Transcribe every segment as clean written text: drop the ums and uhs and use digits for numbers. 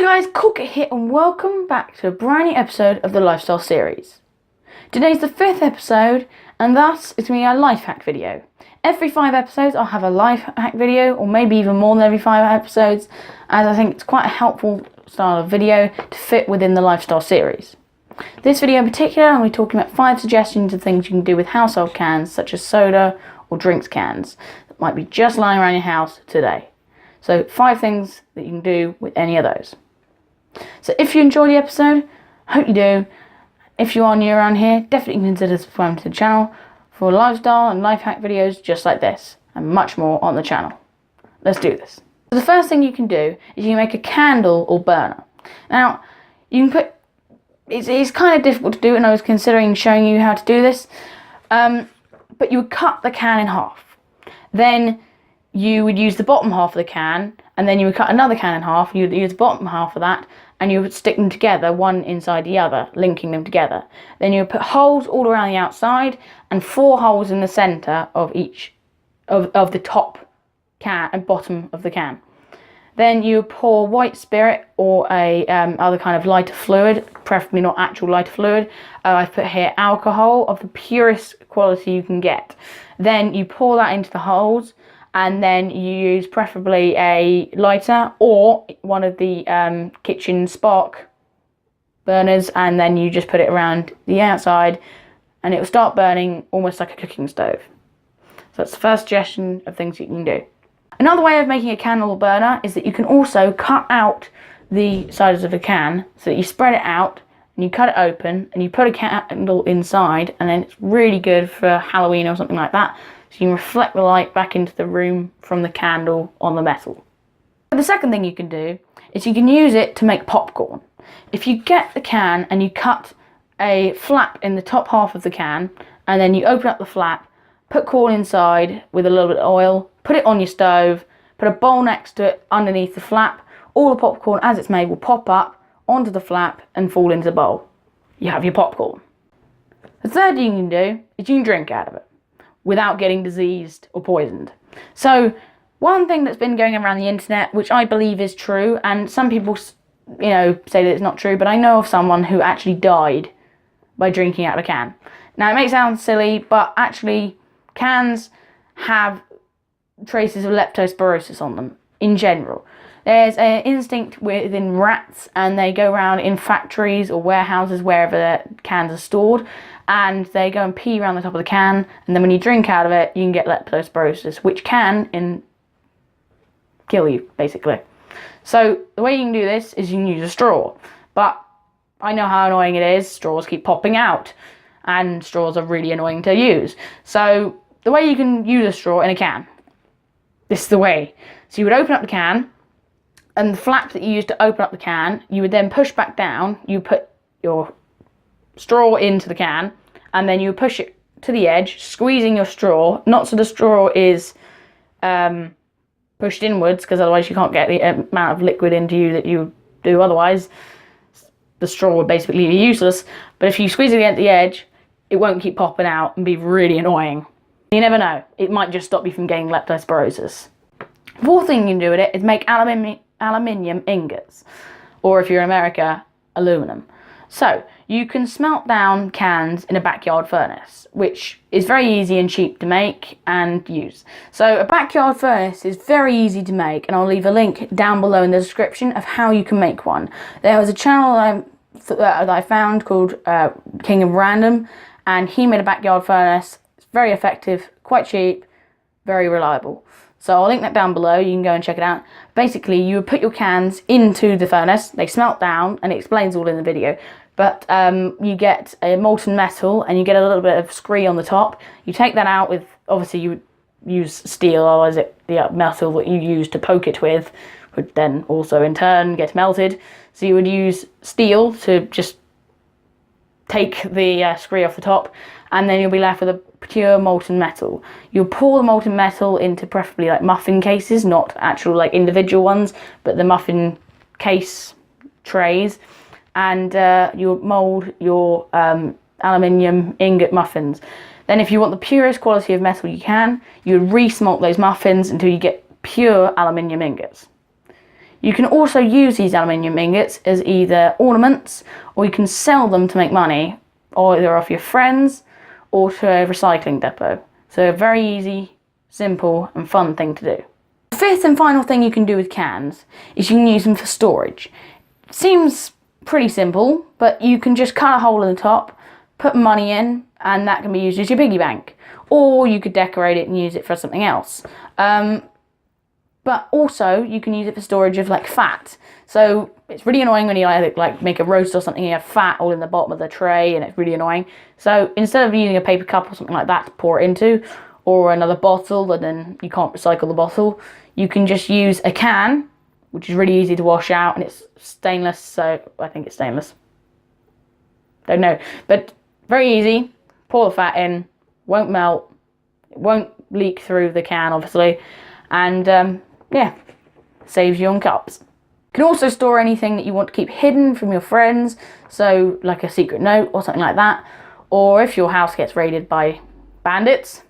guys, coolcat here and welcome back to a brand new episode of the Lifestyle series. Today's the 5th episode and thus it's going to be a life hack video. Every 5 episodes I'll have a life hack video, or maybe even more than every 5 episodes, as I think it's quite a helpful style of video to fit within the Lifestyle series. This video in particular, I'm going to be talking about 5 suggestions of things you can do with household cans such as soda or drinks cans that might be just lying around your house today. So 5 things that you can do with any of those. So if you enjoy the episode, hope you do. If you are new around here, definitely consider subscribing to the channel for lifestyle and life hack videos just like this, and much more on the channel. Let's do this. So the first thing you can do is you can make a candle or burner. Now, you can put, it's kind of difficult to do, and I was considering showing you how to do this, but you would cut the can in half. Then you would use the bottom half of the can, and then you would cut another can in half, and you would use the bottom half of that, and you would stick them together, one inside the other, linking them together. Then you would put holes all around the outside, and 4 holes in the centre of each, of the top can and bottom of the can. Then you would pour white spirit or a other kind of lighter fluid, preferably not actual lighter fluid. I've put here alcohol of the purest quality you can get. Then you pour that into the holes, and then you use preferably a lighter or one of the kitchen spark burners, and then you just put it around the outside and it will start burning almost like a cooking stove. So that's the first suggestion of things you can do. Another way of making a candle burner is that you can also cut out the sides of the can so that you spread it out and you cut it open and you put a candle inside, and then it's really good for Halloween or something like that. So you can reflect the light back into the room from the candle on the metal. The second thing you can do is you can use it to make popcorn. If you get the can and you cut a flap in the top half of the can, and then you open up the flap, put corn inside with a little bit of oil, put it on your stove, put a bowl next to it underneath the flap, all the popcorn as it's made will pop up onto the flap and fall into the bowl. You have your popcorn. The third thing you can do is you can drink out of it without getting diseased or poisoned. So one thing that's been going around the internet, which I believe is true, and some people say that it's not true, but I know of someone who actually died by drinking out of a can. Now it may sound silly, but actually cans have traces of leptospirosis on them in general. There's an instinct within rats, and they go around in factories or warehouses, wherever their cans are stored, and they go and pee around the top of the can, and then when you drink out of it, you can get leptospirosis, which can kill you, basically. So the way you can do this is you can use a straw, but I know how annoying it is. Straws keep popping out, and straws are really annoying to use. So the way you can use a straw in a can, this is the way. So you would open up the can, and the flap that you use to open up the can, you would then push back down. You put your straw into the can, and then you push it to the edge, squeezing your straw, not so the straw is pushed inwards, because otherwise you can't get the amount of liquid into you that you do otherwise. The straw would basically be useless, but if you squeeze it at the edge, it won't keep popping out and be really annoying. You never know, it might just stop you from getting leptospirosis. Fourth thing you can do with it is make aluminium ingots, or if you're in America, aluminum. So you can smelt down cans in a backyard furnace, which is very easy and cheap to make and use. So a backyard furnace is very easy to make, and I'll leave a link down below in the description of how you can make one. There was a channel that I found called King of Random, and he made a backyard furnace. It's very effective, quite cheap, very reliable. So I'll link that down below, you can go and check it out. Basically, you would put your cans into the furnace, they smelt down, and it explains all in the video. But you get a molten metal, and you get a little bit of scree on the top. You take that out with, obviously you would use steel, otherwise the metal that you use to poke it with would then also in turn get melted. So you would use steel to just take the scree off the top, and then you'll be left with a pure molten metal. You'll pour the molten metal into preferably like muffin cases, not actual like individual ones, but the muffin case trays, and you'll mould your aluminium ingot muffins. Then if you want the purest quality of metal you would re-smelt those muffins until you get pure aluminium ingots. You can also use these aluminium ingots as either ornaments, or you can sell them to make money, either off your friends or to a recycling depot. So a very easy, simple and fun thing to do. The fifth and final thing you can do with cans is you can use them for storage. It seems pretty simple, but you can just cut a hole in the top, put money in, and that can be used as your piggy bank. Or you could decorate it and use it for something else. But also you can use it for storage of like fat. So it's really annoying when you like make a roast or something, you have fat all in the bottom of the tray and it's really annoying. So instead of using a paper cup or something like that to pour it into, or another bottle and then you can't recycle the bottle, you can just use a can, which is really easy to wash out, and it's stainless, so I think it's stainless. Don't know, but very easy. Pour the fat in, won't melt, it won't leak through the can obviously, and yeah, saves you on cups. You can also store anything that you want to keep hidden from your friends, so like a secret note or something like that, or if your house gets raided by bandits,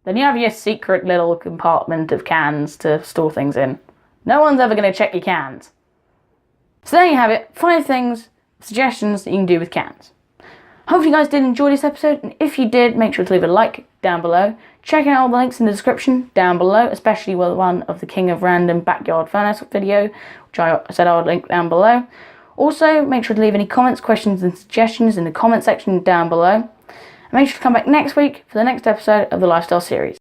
then you have your secret little compartment of cans to store things in. No one's ever going to check your cans. So there you have it, 5 things, suggestions that you can do with cans. Hopefully you guys did enjoy this episode, and if you did, make sure to leave a like down below. Check out all the links in the description down below, especially one of the King of Random Backyard Furnace video, which I said I would link down below. Also, make sure to leave any comments, questions and suggestions in the comment section down below. And make sure to come back next week for the next episode of the Lifestyle series.